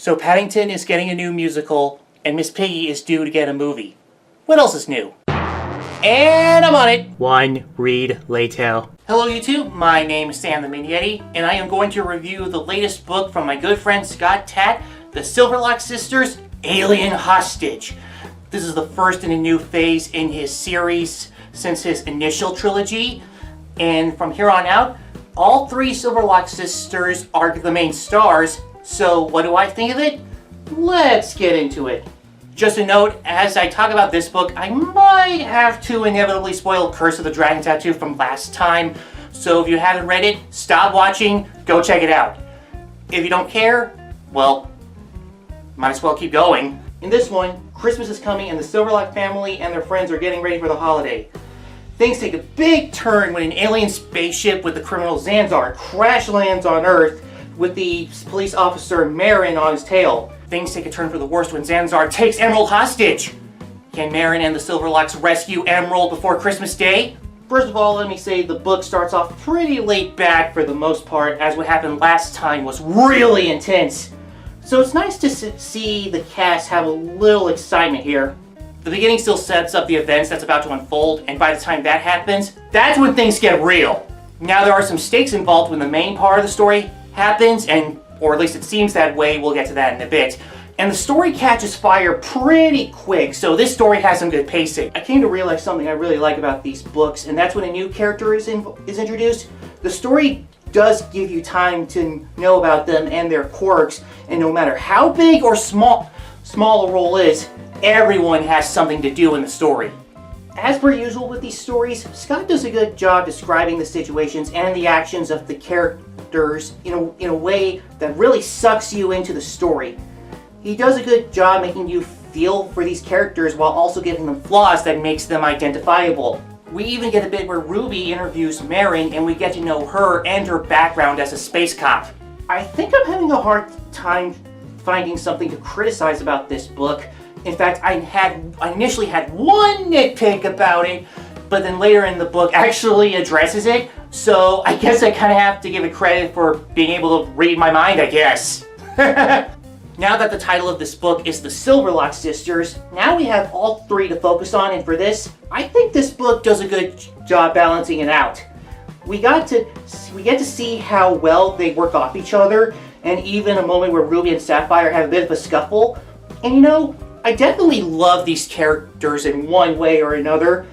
So Paddington is getting a new musical, and Miss Piggy is due to get a movie. What else is new? And I'm on it! One read later. Hello YouTube, my name is Sam the Yeti, and I am going to review the latest book from my good friend Scott Tatt, the Silverlock Sisters, Alien Hostage. This is the first in a new phase in his series since his initial trilogy, and from here on out, all three Silverlock Sisters are the main stars. So what do I think of it? Let's get into it. Just a note, as I talk about this book, I might have to inevitably spoil Curse of the Dragon Tattoo from last time. So if you haven't read it, stop watching, go check it out. If you don't care, well, might as well keep going. In this one, Christmas is coming and the Silverlock family and their friends are getting ready for the holiday. Things take a big turn when an alien spaceship with the criminal Zanzar crash lands on Earth with the police officer Marin on his tail. Things take a turn for the worst when Zanzar takes Emerald hostage. Can Marin and the Silverlocks rescue Emerald before Christmas Day? First of all, let me say the book starts off pretty laid back for the most part, as what happened last time was really intense. So it's nice to see the cast have a little excitement here. The beginning still sets up the events that's about to unfold, and by the time that happens, that's when things get real. Now there are some stakes involved when the main part of the story happens, or at least it seems that way. We'll get to that in a bit. And the story catches fire pretty quick, so this story has some good pacing. I came to realize something I really like about these books, and that's when a new character is introduced. The story does give you time to know about them and their quirks, and no matter how big or small a role is, everyone has something to do in the story. As per usual with these stories, Scott does a good job describing the situations and the actions of the characters in a way that really sucks you into the story. He does a good job making you feel for these characters while also giving them flaws that makes them identifiable. We even get a bit where Ruby interviews Marin and we get to know her and her background as a space cop. I think I'm having a hard time finding something to criticize about this book. In fact, I initially had one nitpick about it, but then later in the book actually addresses it. So I guess I kind of have to give it credit for being able to read my mind, I guess. Now that the title of this book is the Silverlock Sisters, now we have all three to focus on, and for this, I think this book does a good job balancing it out. We get to see how well they work off each other, and even a moment where Ruby and Sapphire have a bit of a scuffle. And you know, I definitely love these characters in one way or another.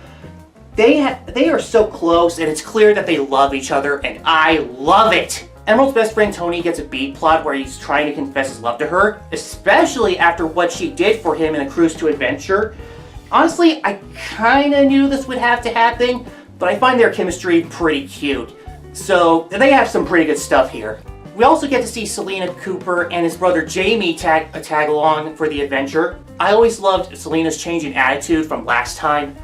They are so close, and it's clear that they love each other, and I love it! Emerald's best friend Tony gets a B-plot where he's trying to confess his love to her, especially after what she did for him in A Cruise to Adventure. Honestly, I kinda knew this would have to happen, but I find their chemistry pretty cute. So, they have some pretty good stuff here. We also get to see Selena Cooper and his brother Jamie tag along for the adventure. I always loved Selena's change in attitude from last time,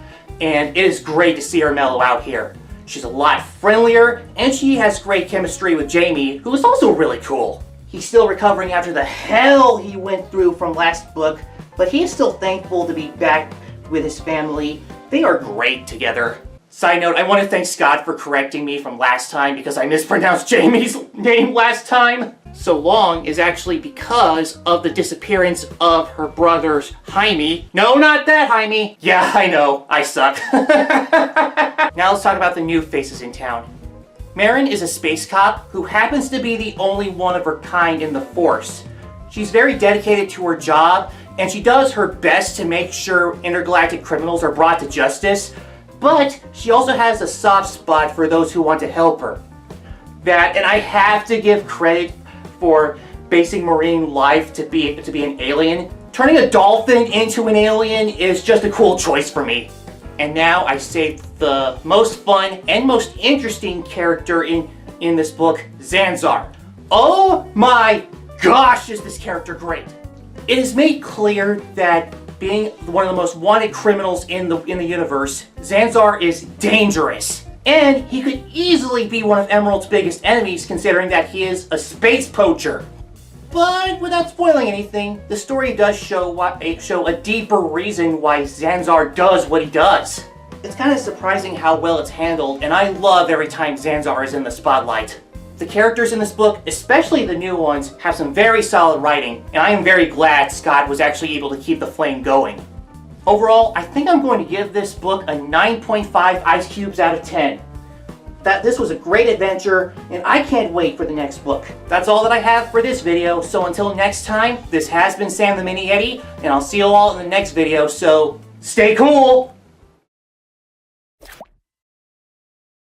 and it is great to see her mellow out here. She's a lot friendlier, and she has great chemistry with Jamie, who is also really cool. He's still recovering after the hell he went through from last book, but he is still thankful to be back with his family. They are great together. Side note, I want to thank Scott for correcting me from last time because I mispronounced Jamie's name last time. So long is actually because of the disappearance of her brother's Jaime. No, not that Jaime. Yeah, I know, I suck. Now let's talk about the new faces in town. Marin is a space cop who happens to be the only one of her kind in the Force. She's very dedicated to her job, and she does her best to make sure intergalactic criminals are brought to justice, but she also has a soft spot for those who want to help her. That, and I have to give credit for basing marine life to be an alien. Turning a dolphin into an alien is just a cool choice for me. And now I saved the most fun and most interesting character in this book, Zanzar. Oh my gosh, is this character great! It is made clear that being one of the most wanted criminals in the universe, Zanzar is dangerous. And he could easily be one of Emerald's biggest enemies, considering that he is a space poacher. But without spoiling anything, the story does show a deeper reason why Zanzar does what he does. It's kind of surprising how well it's handled, and I love every time Zanzar is in the spotlight. The characters in this book, especially the new ones, have some very solid writing, and I am very glad Scott was actually able to keep the flame going. Overall, I think I'm going to give this book a 9.5 ice cubes out of 10. This was a great adventure, and I can't wait for the next book. That's all that I have for this video, so until next time, this has been Sam the Mini Yeti, and I'll see you all in the next video, so stay cool!